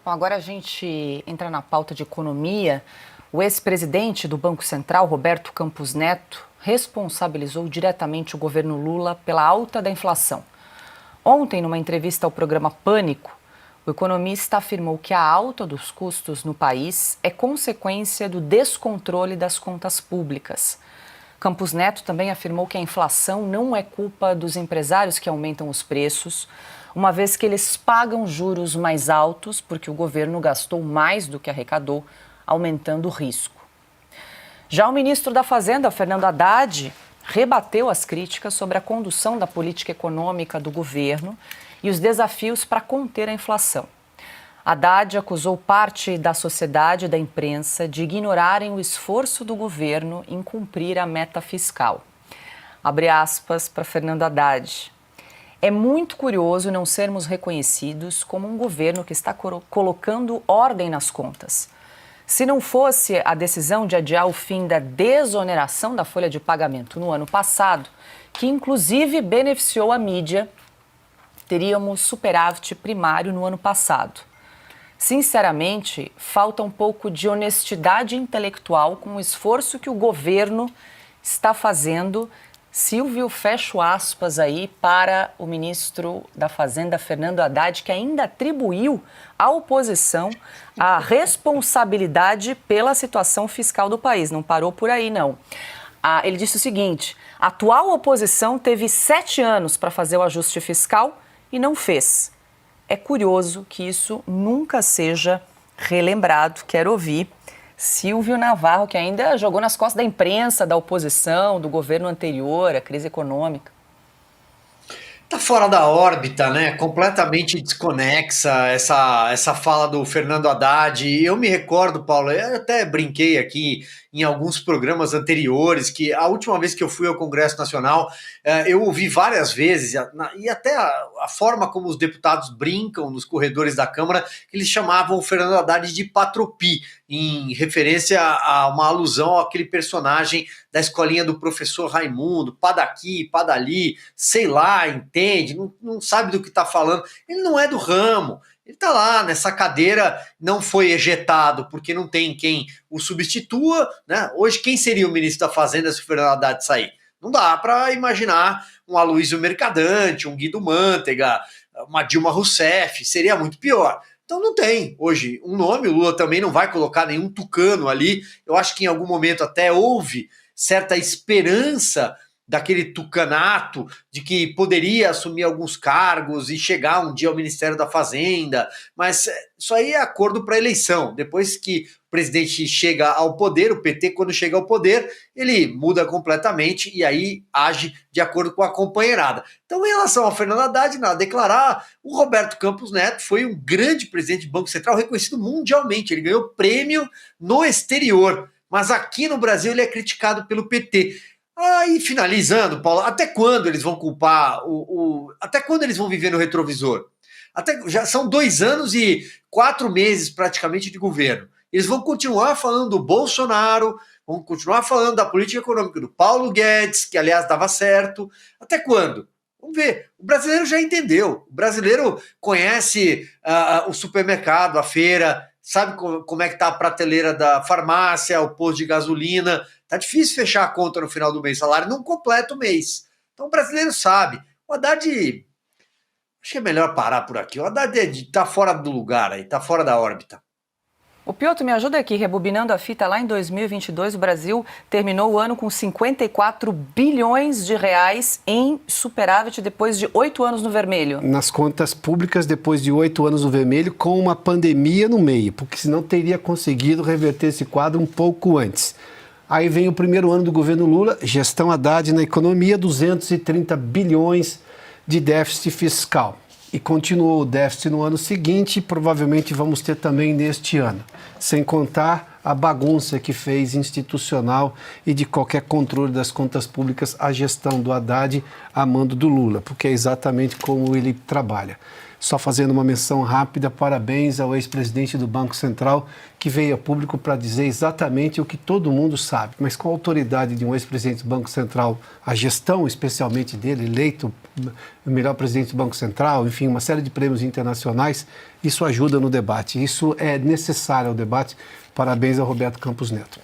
Bom, agora a gente entra na pauta de economia. O ex-presidente do Banco Central, Roberto Campos Neto, responsabilizou diretamente o governo Lula pela alta da inflação. Ontem, numa entrevista ao programa Pânico, o economista afirmou que a alta dos custos no país é consequência do descontrole das contas públicas. Campos Neto também afirmou que a inflação não é culpa dos empresários que aumentam os preços, uma vez que eles pagam juros mais altos porque o governo gastou mais do que arrecadou, aumentando o risco. Já o ministro da Fazenda, Fernando Haddad, rebateu as críticas sobre a condução da política econômica do governo e os desafios para conter a inflação. Haddad acusou parte da sociedade e da imprensa de ignorarem o esforço do governo em cumprir a meta fiscal. Abre aspas para Fernando Haddad. É muito curioso não sermos reconhecidos como um governo que está colocando ordem nas contas. Se não fosse a decisão de adiar o fim da desoneração da folha de pagamento no ano passado, que inclusive beneficiou a mídia, teríamos superávit primário no ano passado. Sinceramente, falta um pouco de honestidade intelectual com o esforço que o governo está fazendo. Silvio, fecho aspas aí para o ministro da Fazenda, Fernando Haddad, que ainda atribuiu à oposição a responsabilidade pela situação fiscal do país. Não parou por aí, não. Ele disse o seguinte: a atual oposição teve 7 anos para fazer o ajuste fiscal e não fez. É curioso que isso nunca seja relembrado. Quero ouvir Silvio Navarro, que ainda jogou nas costas da imprensa, da oposição, do governo anterior, a crise econômica. Tá fora da órbita, né? Completamente desconexa essa fala do Fernando Haddad. Eu me recordo, Paulo, eu até brinquei aqui em alguns programas anteriores que a última vez que eu fui ao Congresso Nacional, eu ouvi várias vezes, e até a forma como os deputados brincam nos corredores da Câmara, que eles chamavam o Fernando Haddad de patropi, em referência a uma alusão àquele personagem da escolinha do professor Raimundo, pá daqui, pá dali, sei lá, entende, não sabe do que está falando. Ele não é do ramo. Ele está lá nessa cadeira, não foi ejetado porque não tem quem o substitua, né? Hoje, quem seria o ministro da Fazenda se o Fernando Haddad sair? Não dá para imaginar um Aloysio Mercadante, um Guido Mantega, uma Dilma Rousseff, seria muito pior. Então não tem hoje um nome, o Lula também não vai colocar nenhum tucano ali. Eu acho que em algum momento até houve certa esperança daquele tucanato, de que poderia assumir alguns cargos e chegar um dia ao Ministério da Fazenda, mas isso aí é acordo para eleição. Depois que o presidente chega ao poder, o PT, quando chega ao poder, ele muda completamente e aí age de acordo com a companheirada. Então, em relação ao Fernando Haddad, nada a declarar, o Roberto Campos Neto foi um grande presidente do Banco Central, reconhecido mundialmente, ele ganhou prêmio no exterior, mas aqui no Brasil ele é criticado pelo PT. Aí, finalizando, Paulo, até quando eles vão culpar até quando eles vão viver no retrovisor? Já são 2 anos e 4 meses praticamente de governo. Eles vão continuar falando do Bolsonaro, vão continuar falando da política econômica do Paulo Guedes, que aliás dava certo. Até quando? Vamos ver. O brasileiro já entendeu. O brasileiro conhece o supermercado, a feira, sabe como é que está a prateleira da farmácia, o posto de gasolina. Tá difícil fechar a conta no final do mês, salário não completa o mês. Então o brasileiro sabe. O Haddad, acho que é melhor parar por aqui. O Haddad tá fora do lugar aí, tá fora da órbita. O Piotr, me ajuda aqui, rebobinando a fita, lá em 2022 o Brasil terminou o ano com 54 bilhões de reais em superávit depois de 8 anos no vermelho. Nas contas públicas depois de 8 anos no vermelho, com uma pandemia no meio, porque senão teria conseguido reverter esse quadro um pouco antes. Aí vem o primeiro ano do governo Lula, gestão Haddad na economia, 230 bilhões de déficit fiscal. E continuou o déficit no ano seguinte e provavelmente vamos ter também neste ano. Sem contar a bagunça que fez institucional e de qualquer controle das contas públicas a gestão do Haddad a mando do Lula, porque é exatamente como ele trabalha. Só fazendo uma menção rápida, parabéns ao ex-presidente do Banco Central, que veio a público para dizer exatamente o que todo mundo sabe. Mas com a autoridade de um ex-presidente do Banco Central, a gestão especialmente dele, eleito o melhor presidente do Banco Central, enfim, uma série de prêmios internacionais, isso ajuda no debate. Isso é necessário ao debate. Parabéns ao Roberto Campos Neto.